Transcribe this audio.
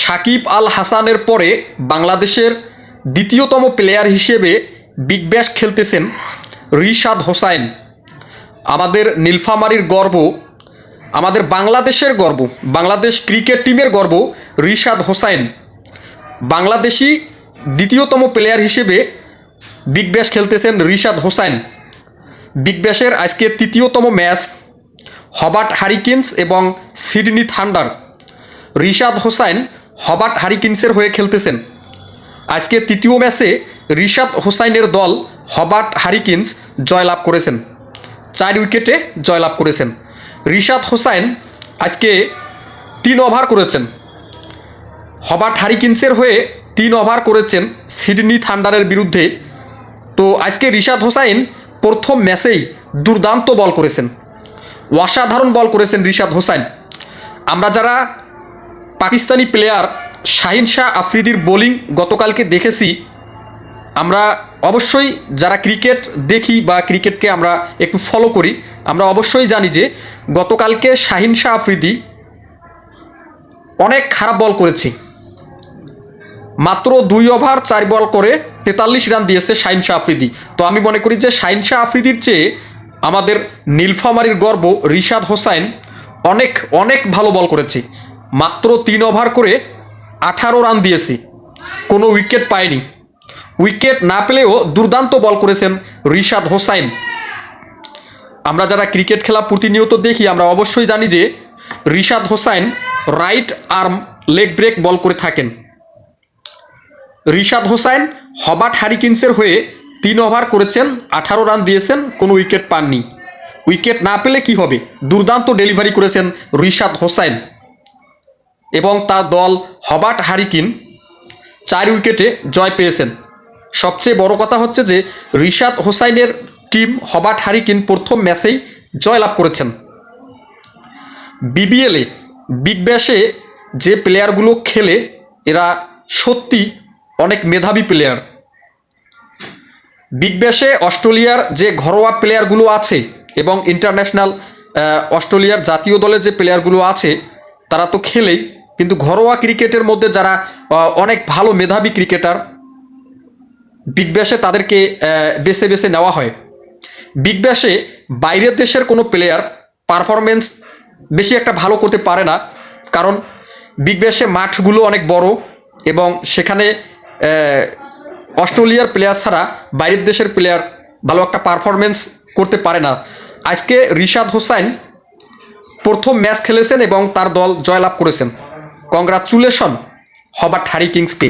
সাকিব আল হাসানের পরে বাংলাদেশের দ্বিতীয়তম প্লেয়ার হিসেবে বিগ ব্যাশ খেলতেছেন রিশাদ হোসাইন। আমাদের নীলফামারীর গর্ব, আমাদের বাংলাদেশের গর্ব, বাংলাদেশ ক্রিকেট টিমের গর্ব রিশাদ হোসাইন বাংলাদেশি দ্বিতীয়তম প্লেয়ার হিসেবে বিগ ব্যাশ খেলতেছেন রিশাদ হোসাইন। বিগ ব্যাশের আজকে তৃতীয়তম ম্যাচ হবার্ট হারিকেন্স এবং Sydney Thunder. Rishad Hossain Hobart হারিকেন্সের হয়ে খেলতেছেন। আজকে তৃতীয় ম্যাচে রিশাদ হোসাইনের দল হবার্ট হারিকেন্স জয়লাভ করেছেন, 4 উইকেটে জয়লাভ করেছেন। রিশাদ হোসাইন আজকে 3 ওভার করেছেন, হবার্ট হারিকেন্সের হয়ে 3 ওভার করেছেন সিডনি থান্ডারের বিরুদ্ধে। তো আজকে রিশাদ হোসাইন প্রথম ম্যাচেই দুর্দান্ত বল করেছেন, অসাধারণ বল করেছেন রিশাদ হোসাইন। আমরা যারা পাকিস্তানি প্লেয়ার শাহিন শাহ আফ্রিদির বোলিং গতকালকে দেখেছি, আমরা অবশ্যই যারা ক্রিকেট দেখি বা ক্রিকেটকে আমরা একটু ফলো করি, আমরা অবশ্যই জানি যে গতকালকে শাহিন শাহ আফ্রিদি অনেক খারাপ বল করেছে। মাত্র 2 ওভার 4 বল করে 43 রান দিয়েছে শাহিন শাহ আফ্রিদি। তো আমি মনে করি যে শাহিন শাহ আফ্রিদির চেয়ে আমাদের নীলফামারীর গর্ব রিশাদ হোসাইন অনেক অনেক ভালো বল করেছে। মাত্র 3 ওভার করে 18 রান দিয়েছে, কোনো উইকেট পায়নি। উইকেট না পেলেও দুর্দান্ত বল করেছেন রিশাদ হোসাইন। আমরা যারা ক্রিকেট খেলা প্রতিনিয়ত দেখি, আমরা অবশ্যই জানি যে Rishad Hossain right arm leg break ball করে থাকেন। রিশাদ হোসাইন হবার্ট হারিকেন্সের হয়ে 3 ওভার করেছেন, 18 রান দিয়েছেন, কোনো উইকেট পাননি। উইকেট না পেলে কি হবে, দুর্দান্ত ডেলিভারি করেছেন রিশাদ হোসাইন এবং তার দল হবার্ট হারিকেন 4 উইকেটে জয় পেয়েছেন। সবচেয়ে বড় কথা হচ্ছে যে রিশাদ হোসাইনের টিম হবার্ট হারিকেন প্রথম ম্যাচেই জয়লাভ করেছেন। বিবিএলে বিগ ব্যাশে যে প্লেয়ারগুলো খেলে এরা সত্যি অনেক মেধাবী প্লেয়ার। বিগ ব্যাশে অস্ট্রেলিয়ার যে ঘরোয়া প্লেয়ারগুলো আছে এবং ইন্টারন্যাশনাল অস্ট্রেলিয়ার জাতীয় দলের যে প্লেয়ারগুলো আছে তারা তো খেলেই, কিন্তু ঘরোয়া ক্রিকেটের মধ্যে যারা অনেক ভালো মেধাবী ক্রিকেটার বিগ ব্যাশে তাদেরকে বেছে বেছে নেওয়া হয়। বিগ ব্যাশে বাইরের দেশের কোনো প্লেয়ার পারফরমেন্স বেশি একটা ভালো করতে পারে না, কারণ বিগ ব্যাশে মাঠগুলো অনেক বড় এবং সেখানে অস্ট্রেলিয়ার প্লেয়ার ছাড়া বাইরের দেশের প্লেয়ার ভালো একটা পারফরমেন্স করতে পারে না। আজকে রিশাদ হোসাইন প্রথম ম্যাচ খেলেছেন এবং তার দল জয়লাভ করেছেন। কংগ্রাচুলেশন হবার্ট হারিকেন্সকে।